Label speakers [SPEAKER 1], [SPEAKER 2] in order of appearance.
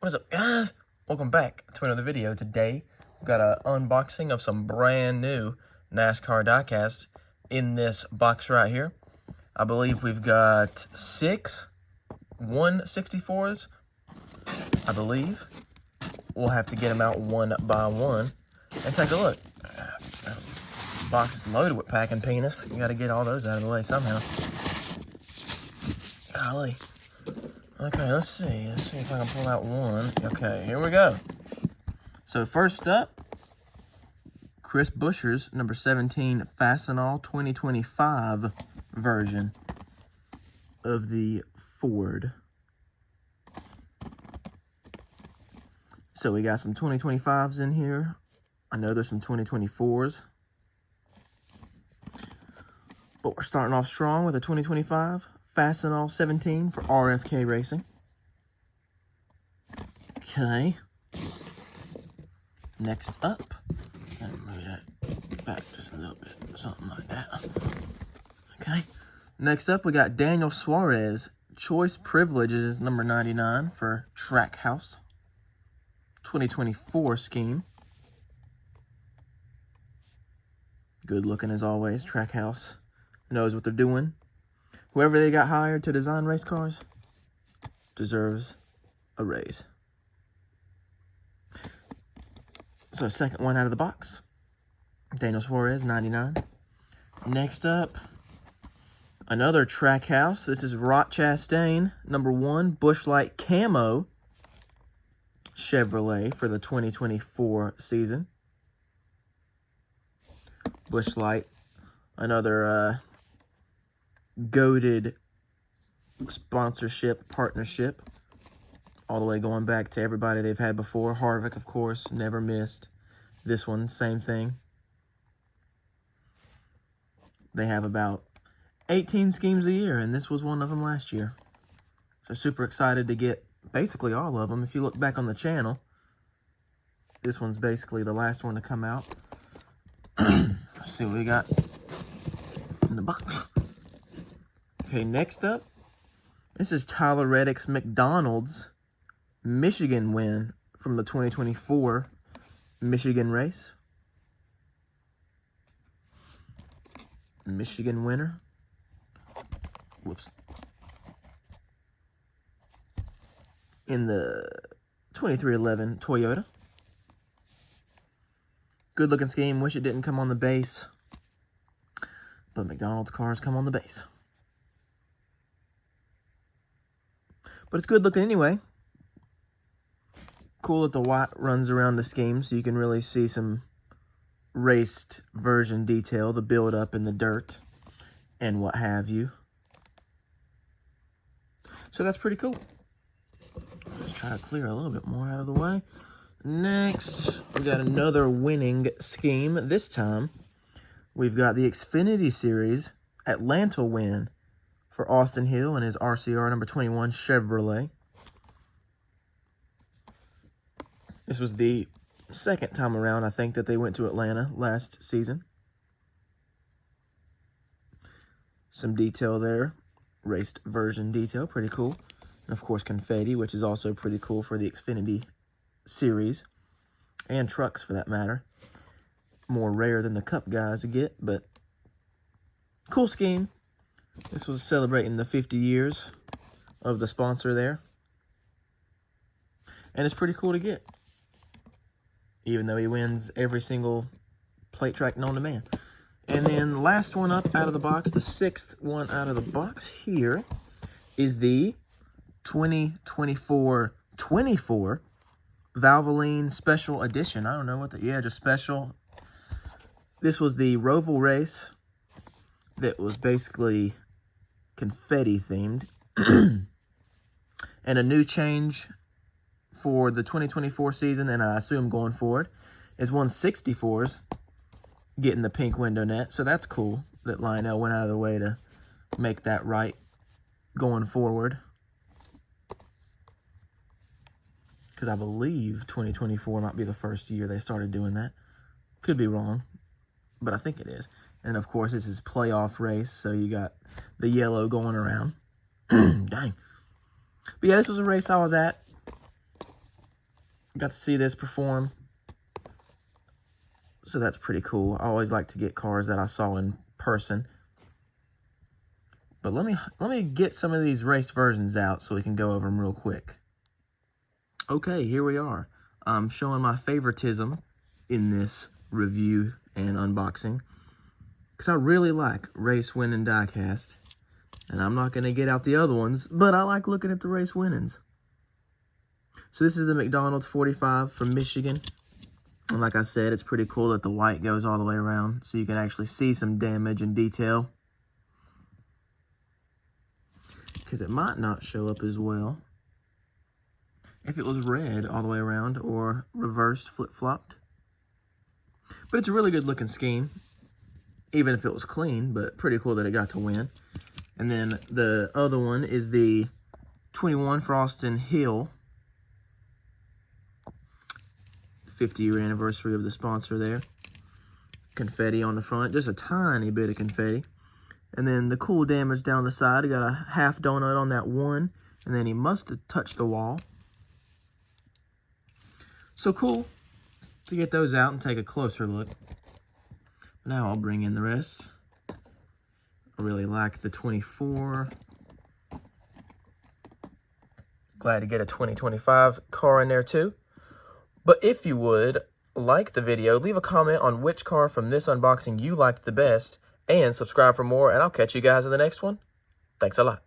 [SPEAKER 1] What is up, guys? Welcome back to another video. Today, we've got an unboxing of some brand new NASCAR diecast in this box right here. I believe we've got 6 164s, I believe. We'll have to get them out one by one and take a look. Box is loaded with packing penis. You got to get all those out of the way somehow. Golly. Okay, let's see if I can pull out one. Okay, here we go. So first up, Chris Buescher's number 17 Fastenal 2025 version of the Ford. So we got some 2025s in here. I know there's some 2024s. But we're starting off strong with a 2025 Fastenal 17 for RFK Racing. Okay. Next up, let me move that back just a little bit, something like that. Okay. Next up, we got Daniel Suarez Choice Privileges number 99 for Trackhouse 2024 scheme. Good looking as always. Trackhouse knows what they're doing. Whoever they got hired to design race cars deserves a raise. So second one out of the box, Daniel Suarez, 99. Next up, another Trackhouse. This is Rot Chastain, number 1, Busch Light camo Chevrolet for the 2024 season. Busch Light, another goated sponsorship, partnership, all the way going back to everybody they've had before. Harvick, of course, never missed. This one, same thing. They have about 18 schemes a year, and this was one of them last year. So super excited to get basically all of them. If you look back on the channel, this one's basically the last one to come out. Let's see what we got in the box. Okay, next up, this is Tyler Reddick's McDonald's Michigan win from the 2024 Michigan race. Michigan winner. Whoops. In the 2311 Toyota. Good looking scheme. Wish it didn't come on the base. But McDonald's cars come on the base. But it's good looking anyway. Cool that the white runs around the scheme so you can really see some raced version detail, the build up in the dirt and what have you. So that's pretty cool. Let's try to clear a little bit more out of the way. Next, we got another winning scheme. This time, we've got the Xfinity Series Atlanta win for Austin Hill and his RCR number 21 Chevrolet. This was the second time around, I think, that they went to Atlanta last season. Some detail there. Raced version detail. Pretty cool. And, of course, confetti, which is also pretty cool for the Xfinity Series. And trucks, for that matter. More rare than the Cup guys to get, but cool scheme. This was celebrating the 50 years of the sponsor there. And it's pretty cool to get. Even though he wins every single plate track known to man. And then last one up out of the box, the 6th one out of the box here, is the 2024 Valvoline Special Edition. I don't know what just special. This was the Roval race that was basically confetti themed. And a new change for the 2024 season, and I assume going forward, is 164s getting the pink window net. So that's cool that Lionel went out of the way to make that right going forward. Because I believe 2024 might be the first year they started doing that. Could be wrong, but I think it is. And of course, this is playoff race, so you got the yellow going around. Dang. But yeah, this was a race I was at. Got to see this perform. So that's pretty cool. I always like to get cars that I saw in person. But let me get some of these race versions out so we can go over them real quick. Okay, here we are. I'm showing my favoritism in this review and unboxing, because I really like race winning diecast. And I'm not going to get out the other ones, but I like looking at the race winnings. So this is the McDonald's 45 from Michigan. And like I said, it's pretty cool that the white goes all the way around, so you can actually see some damage and detail. Because it might not show up as well if it was red all the way around or reversed, flip-flopped. But it's a really good looking scheme, even if it was clean, but pretty cool that it got to win. And then the other one is the 21 for Austin Hill. 50-year anniversary of the sponsor there. Confetti on the front, just a tiny bit of confetti. And then the cool damage down the side. He got a half donut on that one, and then he must have touched the wall. So cool to get those out and take a closer look. Now I'll bring in the rest. I really like the 24. Glad to get a 2025 car in there too. But if you would like the video, leave a comment on which car from this unboxing you liked the best, and subscribe for more, and I'll catch you guys in the next one. Thanks a lot.